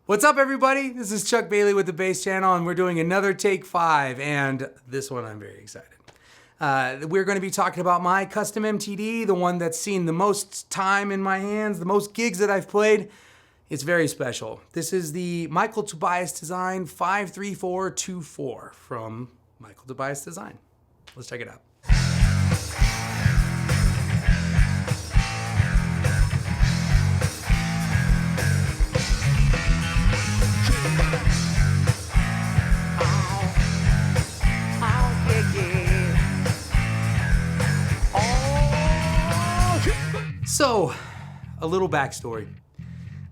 What's up, everybody? This is Chuck Bailey with the Bass Channel, and we're doing another Take 5, and this one I'm very excited. We're going to be talking about my custom MTD, the one that's seen the most time in my hands, the most gigs that I've played. It's very special. This is the Michael Tobias Design 53424 from Michael Tobias Design. Let's check it out. So, a little backstory.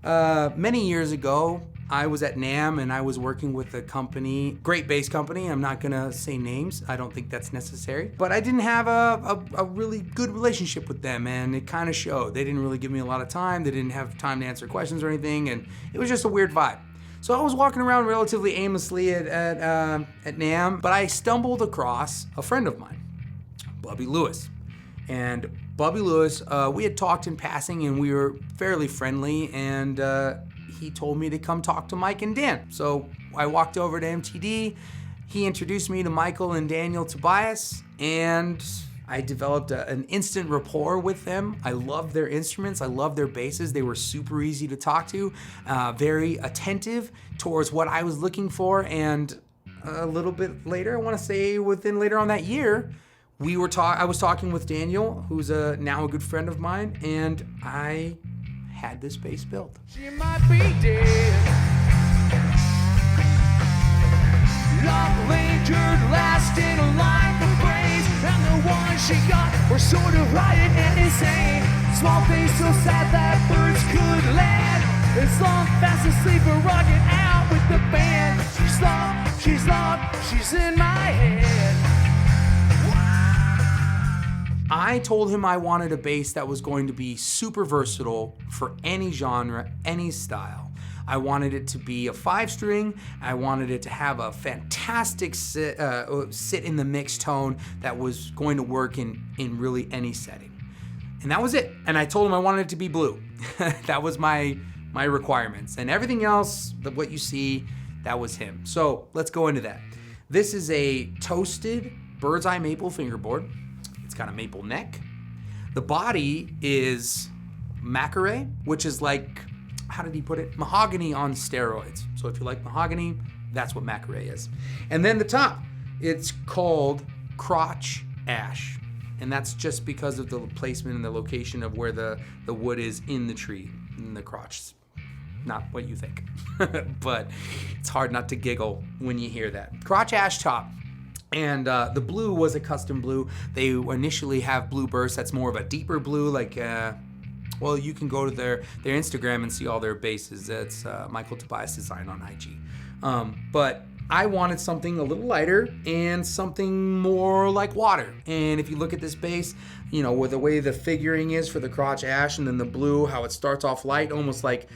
Many years ago, I was at NAMM and I was working with a company, great bass company. I'm not gonna say names. I don't think that's necessary. But I didn't have a really good relationship with them, and it kind of showed. They didn't really give me a lot of time. They didn't have time to answer questions or anything, and it was just a weird vibe. So I was walking around relatively aimlessly at NAMM, but I stumbled across a friend of mine, Bubby Lewis. And Bubby Lewis, we had talked in passing and we were fairly friendly, and he told me to come talk to Mike and Dan. So I walked over to MTD, he introduced me to Michael and Daniel Tobias, and I developed an instant rapport with them. I loved their instruments, I loved their basses. They were super easy to talk to, very attentive towards what I was looking for, and a little bit later, I wanna say within later on that year, I was talking with Daniel, who's now a good friend of mine, and I had this bass built. She might be dead, long lingered, last in a life of praise, and the ones she got were sort of riot and insane. Small face so sad that birds could land. It's long, fast asleep or rocking out with the band. She's lost, she's in my head. I told him I wanted a bass that was going to be super versatile for any genre, any style. I wanted it to be a 5-string. I wanted it to have a fantastic sit in the mix tone that was going to work in really any setting. And that was it. And I told him I wanted it to be blue. That was my requirements. And everything else, what you see, that was him. So let's go into that. This is a toasted bird's eye maple fingerboard. It's got a maple neck. The body is macrame, which is like, how did he put it? Mahogany on steroids. So if you like mahogany, that's what macrame is. And then the top, it's called crotch ash. And that's just because of the placement and the location of where the wood is in the tree, in the crotch. Not what you think, but it's hard not to giggle when you hear that. Crotch ash top. And the blue was a custom blue. They initially have blue bursts. That's more of a deeper blue, like, well, you can go to their Instagram and see all their basses. That's Michael Tobias Design on IG. But I wanted something a little lighter and something more like water. And if you look at this bass, you know, with the way the figuring is for the crotch ash and then the blue, how it starts off light, almost like,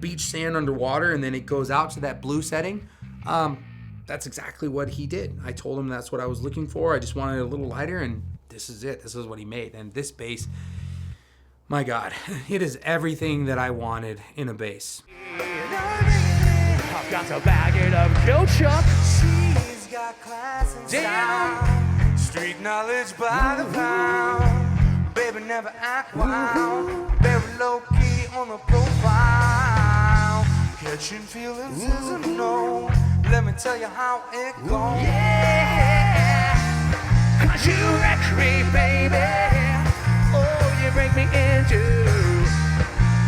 beach sand underwater, and then it goes out to that blue setting. That's exactly what he did. I told him that's what I was looking for. I just wanted it a little lighter, and this is it. This is what he made. And this bass, my God, it is everything that I wanted in a bass. I've got to bag it up, go Chuck. She's got class and style, street knowledge by the pound. Baby never act wild, very low key on the profile. Catching feelings is a no. Let me tell you how it goes. Yeah, 'cause you wreck me, baby. Oh, you break me in two,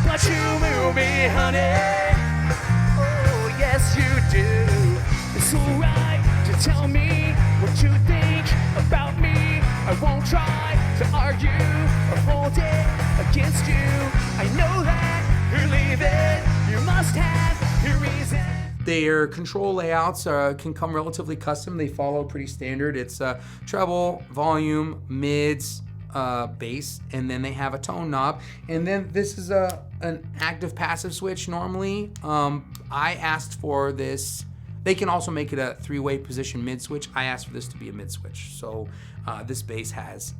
but you move me, honey. Oh, yes you do. It's alright to tell me what you think about me. I won't try to argue or hold it against you. I know that you're leaving. You must have your reason. Their control layouts can come relatively custom. They follow pretty standard. It's treble, volume, mids, bass, and then they have a tone knob. And then this is an active passive switch normally. I asked for this. They can also make it a 3-way position mid switch. I asked for this to be a mid switch. So this bass has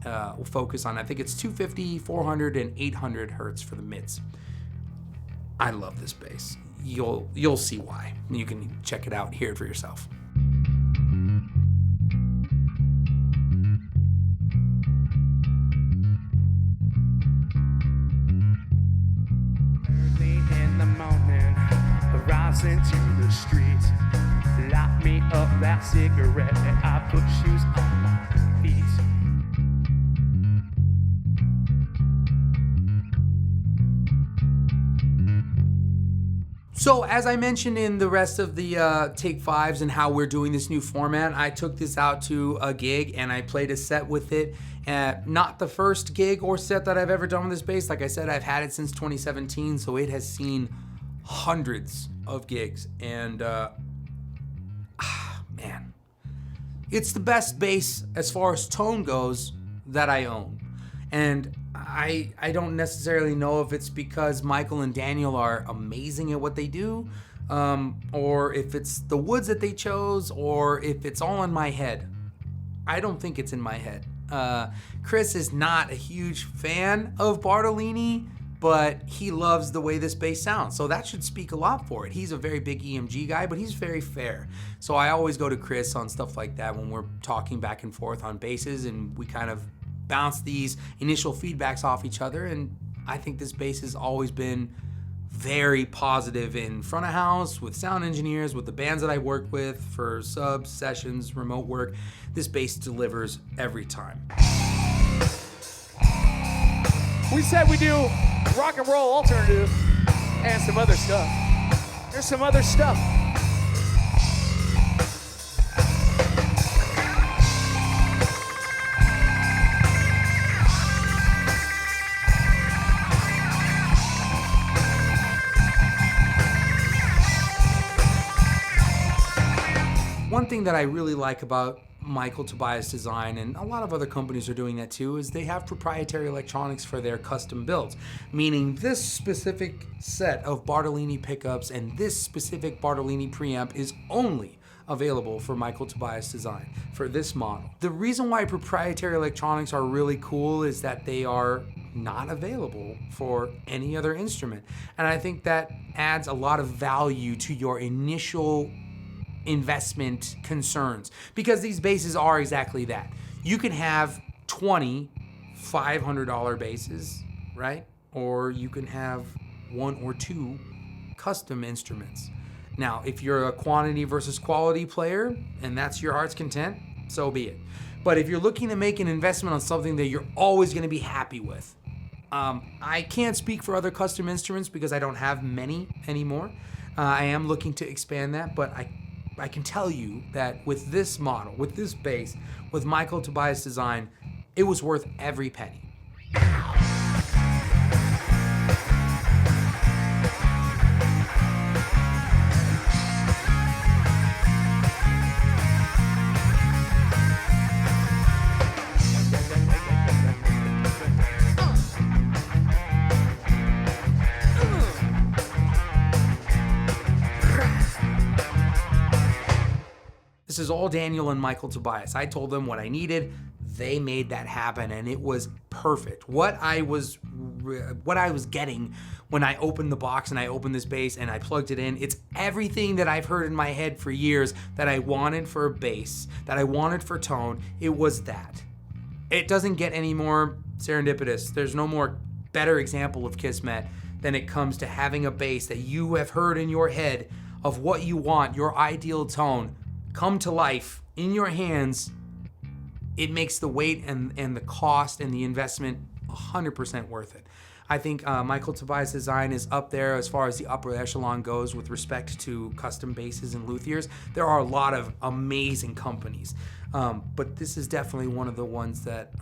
focus on, I think it's 250, 400, and 800 hertz for the mids. I love this bass. you'll see why. You can check it out, hear it for yourself. Early in the morning, arrives into the street. Light me up that cigarette, and I put shoes on my feet. So as I mentioned in the rest of the Take Fives and how we're doing this new format, I took this out to a gig and I played a set with it. Not the first gig or set that I've ever done with this bass. Like I said, I've had it since 2017, so it has seen hundreds of gigs. And man, it's the best bass as far as tone goes that I own. And I don't necessarily know if it's because Michael and Daniel are amazing at what they do, or if it's the woods that they chose, or if it's all in my head. I don't think it's in my head. Chris is not a huge fan of Bartolini, but he loves the way this bass sounds. So that should speak a lot for it. He's a very big EMG guy, but he's very fair. So I always go to Chris on stuff like that when we're talking back and forth on basses, and we kind of bounce these initial feedbacks off each other. And I think this bass has always been very positive in front of house, with sound engineers, with the bands that I work with for subs, sessions, remote work. This bass delivers every time. We said we do rock and roll alternative and some other stuff. There's some other stuff. One thing that I really like about Michael Tobias Design, and a lot of other companies are doing that too, is they have proprietary electronics for their custom builds. Meaning this specific set of Bartolini pickups and this specific Bartolini preamp is only available for Michael Tobias Design for this model. The reason why proprietary electronics are really cool is that they are not available for any other instrument. And I think that adds a lot of value to your initial investment concerns, because these basses are exactly that. You can have 20 $500 basses, right? Or you can have 1 or 2 custom instruments. Now, if you're a quantity versus quality player and that's your heart's content, so be it. But if you're looking to make an investment on something that you're always going to be happy with, I can't speak for other custom instruments because I don't have many anymore. I am looking to expand that, but I can tell you that with this model, with this bass, with Michael Tobias Design, it was worth every penny. This is all Daniel and Michael Tobias. I told them what I needed. They made that happen, and it was perfect. What I was getting when I opened the box and I opened this bass and I plugged it in, it's everything that I've heard in my head for years that I wanted for a bass, that I wanted for tone. It was that. It doesn't get any more serendipitous. There's no more better example of Kismet than it comes to having a bass that you have heard in your head of what you want, your ideal tone, come to life in your hands. It makes the weight and the cost and the investment 100% worth it. I think Michael Tobias Design is up there as far as the upper echelon goes with respect to custom basses and luthiers. There are a lot of amazing companies, but this is definitely one of the ones that,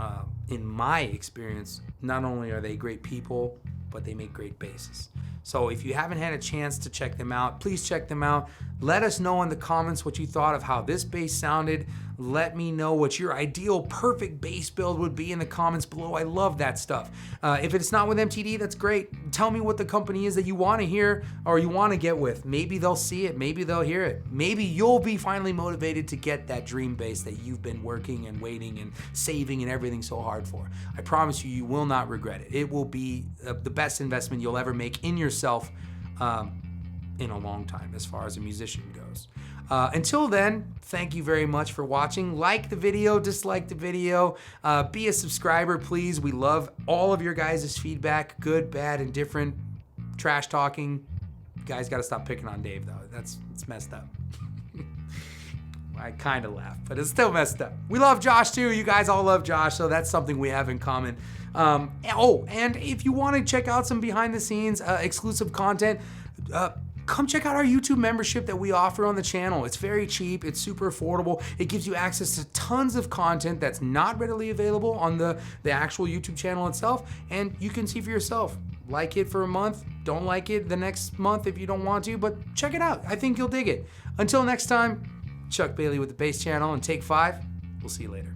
in my experience, not only are they great people, but they make great basses. So if you haven't had a chance to check them out, please check them out. Let us know in the comments what you thought of how this bass sounded. Let me know what your ideal perfect bass build would be in the comments below. I love that stuff. If it's not with MTD, that's great. Tell me what the company is that you want to hear or you want to get with. Maybe they'll see it. Maybe they'll hear it. Maybe you'll be finally motivated to get that dream bass that you've been working and waiting and saving and everything so hard for. I promise you, you will not regret it. It will be the best investment you'll ever make in yourself. in a long time as far as a musician goes. Until then, thank you very much for watching. Like the video, dislike the video, be a subscriber, please. We love all of your guys' feedback, good, bad, indifferent, trash talking. You guys got to stop picking on Dave, though. It's messed up. I kind of laugh, but it's still messed up. We love Josh too. You guys all love Josh, so that's something we have in common. And if you want to check out some behind the scenes exclusive content, come check out our YouTube membership that we offer on the channel. It's very cheap, it's super affordable. It gives you access to tons of content that's not readily available on the actual YouTube channel itself, and you can see for yourself. Like it for a month, don't like it the next month if you don't want to, but check it out. I think you'll dig it. Until next time, Chuck Bailey with the Bass Channel and Take 5. We'll see you later.